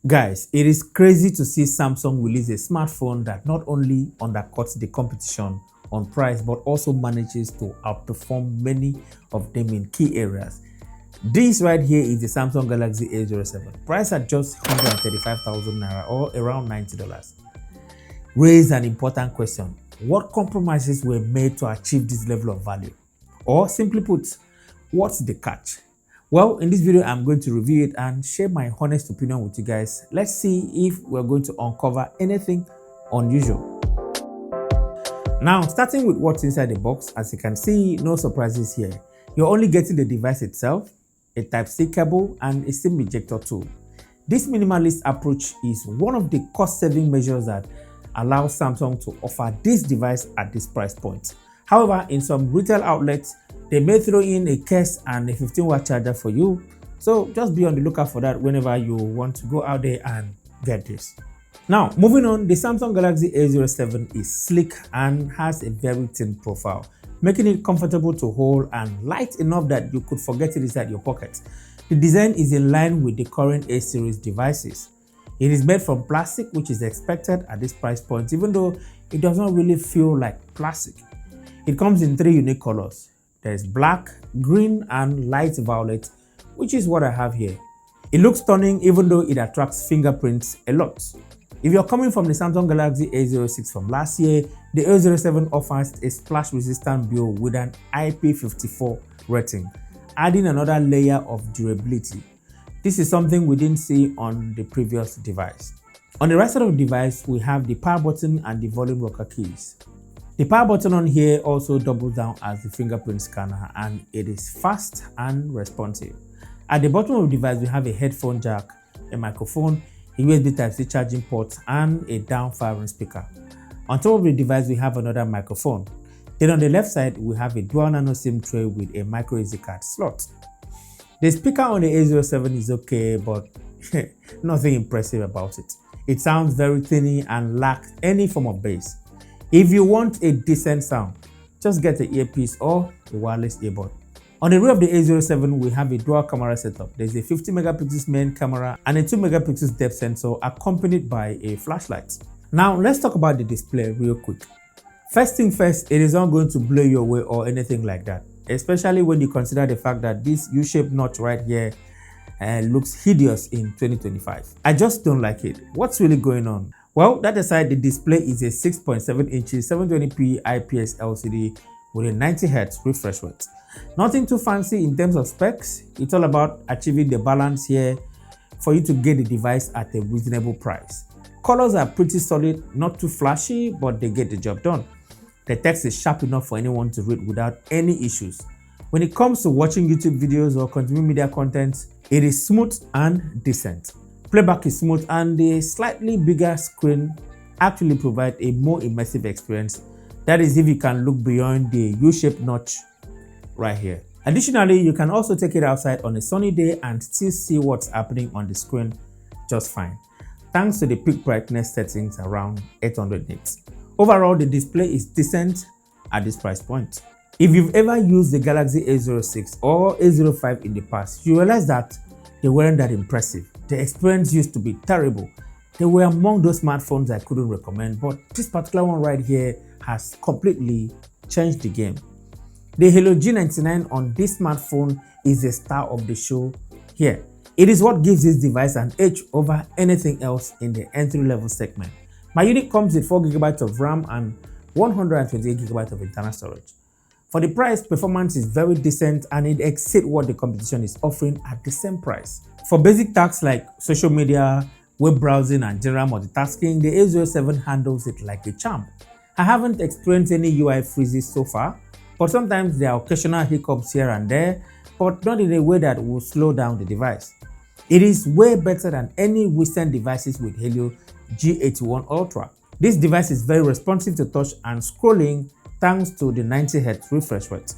Guys, it is crazy to see Samsung release a smartphone that not only undercuts the competition on price but also manages to outperform many of them in key areas. This right here is the Samsung Galaxy A07, priced at just 135,000 naira or around $90. Raise an important question: what compromises were made to achieve this level of value? Or simply put, what's the catch? Well, in this video, I'm going to review it and share my honest opinion with you guys. Let's see if we're going to uncover anything unusual. Now, starting with what's inside the box, as you can see, no surprises here. You're only getting the device itself, a Type-C cable, and a SIM ejector tool. This minimalist approach is one of the cost-saving measures that allows Samsung to offer this device at this price point. However, in some retail outlets, they may throw in a case and a 15-watt charger for you, so just be on the lookout for that whenever you want to go out there and get this. Now, moving on, the Samsung Galaxy A07 is sleek and has a very thin profile, making it comfortable to hold and light enough that you could forget it inside your pocket. The design is in line with the current A series devices. It is made from plastic, which is expected at this price point, even though it does not really feel like plastic. It comes in three unique colors. There's black, green, and light violet, which is what I have here. It looks stunning even though it attracts fingerprints a lot. If you're coming from the Samsung Galaxy A06 from last year, the A07 offers a splash-resistant build with an IP54 rating, adding another layer of durability. This is something we didn't see on the previous device. On the right side of the device, we have the power button and the volume rocker keys. The power button on here also doubles down as the fingerprint scanner, and it is fast and responsive. At the bottom of the device, we have a headphone jack, a microphone, a USB Type-C charging port, and a down-firing speaker. On top of the device, we have another microphone. Then on the left side, we have a dual nano SIM tray with a micro SD card slot. The speaker on the A07 is okay, but nothing impressive about it. It sounds very tinny and lacks any form of bass. If you want a decent sound, just get an earpiece or a wireless earbud. On the rear of the A07, we have a dual camera setup. There's a 50 megapixels main camera and a 2 megapixels depth sensor accompanied by a flashlight. Now, let's talk about the display real quick. First thing first, it is not going to blow you away or anything like that, especially when you consider the fact that this U-shaped notch right here looks hideous in 2025. I just don't like it. What's really going on? Well, that aside, the display is a 6.7 inches 720p IPS LCD with a 90Hz refresh rate. Nothing too fancy in terms of specs. It's all about achieving the balance here for you to get the device at a reasonable price. Colors are pretty solid, not too flashy, but they get the job done. The text is sharp enough for anyone to read without any issues. When it comes to watching YouTube videos or consuming media content, it is smooth and decent. Playback is smooth, and the slightly bigger screen actually provides a more immersive experience. That is if you can look beyond the U-shaped notch right here. Additionally, you can also take it outside on a sunny day and still see what's happening on the screen just fine, thanks to the peak brightness settings around 800 nits. Overall, the display is decent at this price point. If you've ever used the Galaxy A06 or A05 in the past, you realize that they weren't that impressive. The experience used to be terrible. They were among those smartphones I couldn't recommend, but this particular one right here has completely changed the game. The Helio G99 on this smartphone is the star of the show here. It is what gives this device an edge over anything else in the entry-level segment. My unit comes with 4GB of RAM and 128GB of internal storage. For the price, performance is very decent and it exceeds what the competition is offering at the same price. For basic tasks like social media, web browsing, and general multitasking, the A07 handles it like a champ. I haven't experienced any UI freezes so far, but sometimes there are occasional hiccups here and there, but not in a way that will slow down the device. It is way better than any recent devices with Helio G81 Ultra. This device is very responsive to touch and scrolling thanks to the 90Hz refresh rate.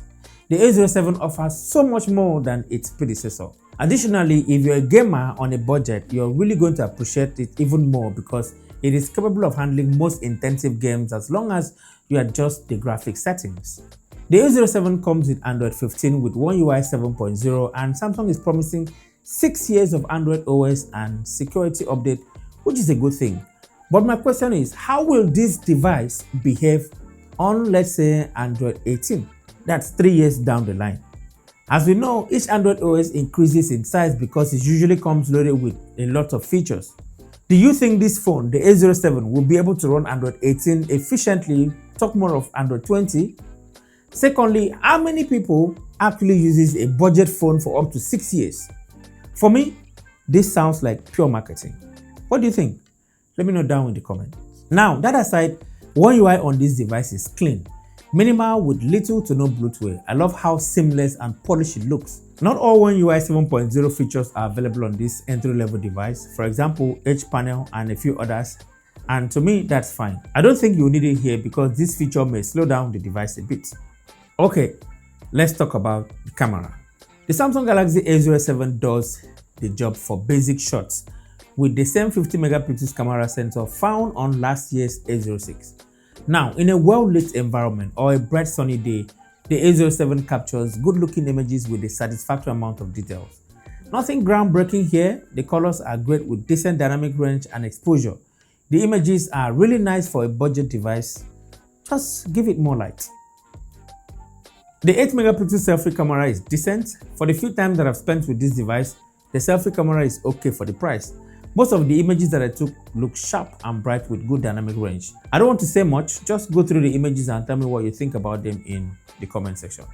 The A07 offers so much more than its predecessor. Additionally, if you're a gamer on a budget, you're really going to appreciate it even more because it is capable of handling most intensive games as long as you adjust the graphics settings. The A07 comes with Android 15 with One UI 7.0, and Samsung is promising 6 years of Android OS and security update, which is a good thing. But my question is, how will this device behave on, let's say, Android 18? That's 3 years down the line. As we know, each Android OS increases in size because it usually comes loaded with a lot of features. Do you think this phone, the A07, will be able to run Android 18 efficiently? Talk more of Android 20. Secondly, how many people actually uses a budget phone for up to 6 years? For me, this sounds like pure marketing. What do you think? Let me know down in the comments. Now, that aside, One UI on this device is clean, minimal with little to no bloatware. I love how seamless and polished it looks. Not all One UI 7.0 features are available on this entry-level device. For example, Edge panel and a few others. And to me, that's fine. I don't think you need it here because this feature may slow down the device a bit. Okay, let's talk about the camera. The Samsung Galaxy A07 does the job for basic shots with the same 50 megapixels camera sensor found on last year's A06. Now, in a well-lit environment or a bright sunny day, the A07 captures good-looking images with a satisfactory amount of details. Nothing groundbreaking here. The colors are great with decent dynamic range and exposure. The images are really nice for a budget device. Just give it more light. The 8 megapixel selfie camera is decent. For the few times that I've spent with this device, the selfie camera is okay for the price. Most of the images that I took look sharp and bright with good dynamic range. I don't want to say much, just go through the images and tell me what you think about them in the comment section.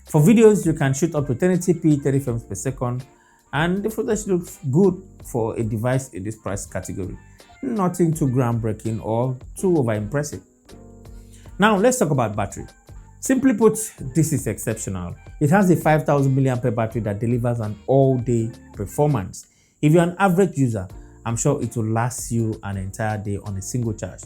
For videos, you can shoot up to 1080p 30 frames per second, and the footage looks good for a device in this price category. Nothing too groundbreaking or too over impressive. Now let's talk about battery. Simply put, this is exceptional. It has a 5000 mAh battery that delivers an all-day performance. If you're an average user, I'm sure it will last you an entire day on a single charge.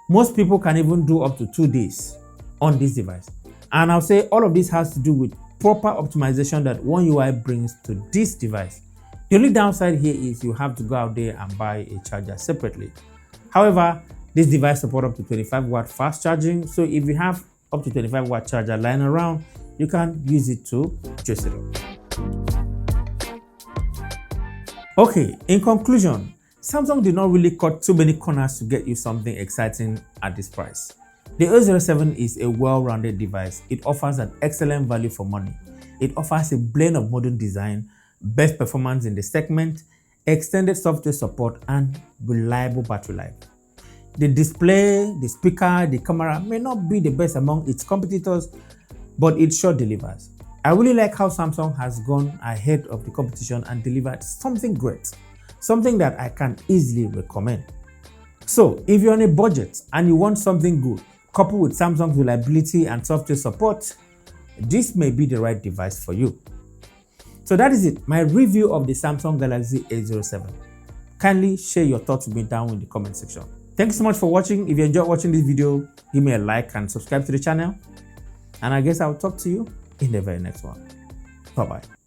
Most people can even do up to 2 days on this device. And I'll say all of this has to do with proper optimization that One UI brings to this device. The only downside here is you have to go out there and buy a charger separately. However, this device supports up to 25 watt fast charging, so if you have up to 25 watt charger lying around, you can use it to juice it up. Okay, in conclusion, Samsung did not really cut too many corners to get you something exciting at this price. The A07 is a well-rounded device. It offers an excellent value for money. It offers a blend of modern design, best performance in the segment, extended software support, and reliable battery life. The display, the speaker, the camera may not be the best among its competitors, but it sure delivers. I really like how Samsung has gone ahead of the competition and delivered something great, something that I can easily recommend. So, if you're on a budget and you want something good, coupled with Samsung's reliability and software support, this may be the right device for you. So that is it, my review of the Samsung Galaxy A07. Kindly share your thoughts with me down in the comment section. Thank you so much for watching. If you enjoyed watching this video, give me a like and subscribe to the channel. And I guess I'll talk to you in the very next one. Bye-bye.